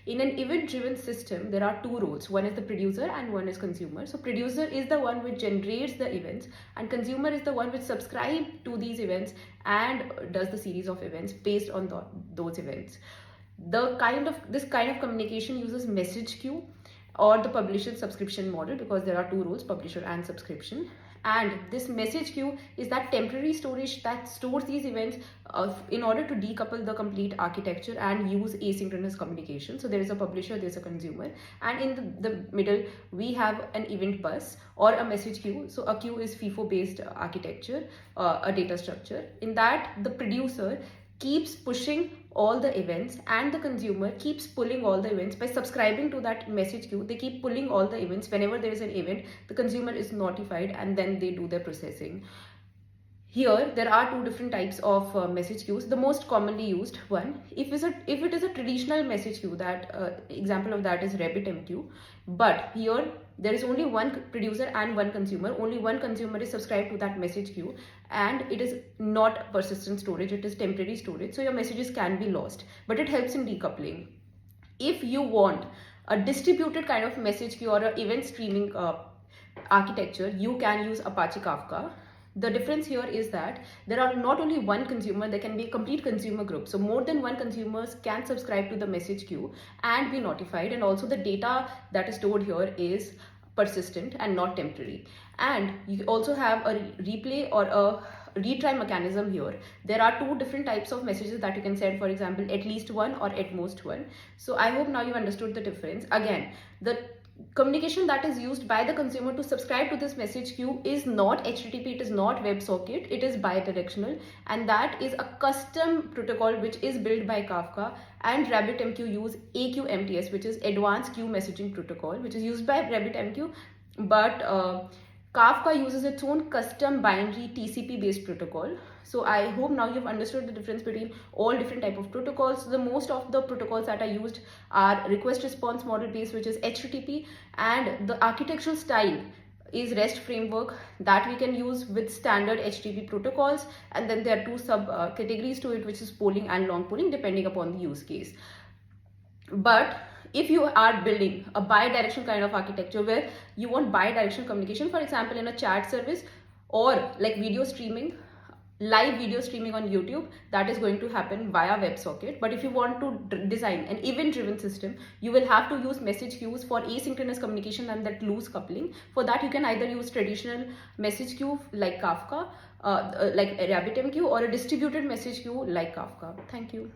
In an event-driven system, there are two roles. One is the producer and one is consumer. So producer is the one which generates the events, and consumer is the one which subscribes to these events and does the series of events based on those events. This kind of communication uses message queue or the publisher subscription model, because there are two roles, publisher and subscription. And this message queue is that temporary storage that stores these events in order to decouple the complete architecture and use asynchronous communication. So there is a publisher, there's a consumer, and in the middle we have an event bus or a message queue. So a queue is FIFO based architecture, a data structure. In that, the producer keeps pushing all the events and the consumer keeps pulling all the events. By subscribing to that message queue, they keep pulling all the events. Whenever there is an event, the consumer is notified and then they do their processing. Here there are two different types of message queues. The most commonly used one, if it is a traditional message queue, that example of that is RabbitMQ. But here there is only one producer and one consumer. Only one consumer is subscribed to that message queue, and it is not persistent storage, it is temporary storage. So your messages can be lost, but it helps in decoupling. If you want a distributed kind of message queue or an event streaming architecture, you can use Apache Kafka. The difference here is that there are not only one consumer, there can be a complete consumer group. So more than one consumers can subscribe to the message queue and be notified. And also the data that is stored here is persistent and not temporary. And you also have a replay or a retry mechanism here. There are two different types of messages that you can send, for example, at least one or at most one. So I hope now you understood the difference. Again, the communication that is used by the consumer to subscribe to this message queue is not HTTP, it is not WebSocket, it is bidirectional, and that is a custom protocol which is built by Kafka. And RabbitMQ use AQMTS, which is Advanced Queue Messaging Protocol, which is used by RabbitMQ, but Kafka uses its own custom binary TCP based protocol. So I hope now you've understood the difference between all different type of protocols. So the most of the protocols that are used are request response model based, which is HTTP, and the architectural style is REST framework that we can use with standard HTTP protocols. And then there are two sub categories to it, which is polling and long polling, depending upon the use case. But if you are building a bi-directional kind of architecture where you want bi-directional communication, for example, in a chat service or like video streaming, live video streaming on YouTube, that is going to happen via WebSocket. But if you want to design an event-driven system, you will have to use message queues for asynchronous communication and that loose coupling. For that, you can either use traditional message queue like Kafka, like RabbitMQ, or a distributed message queue like Kafka. Thank you.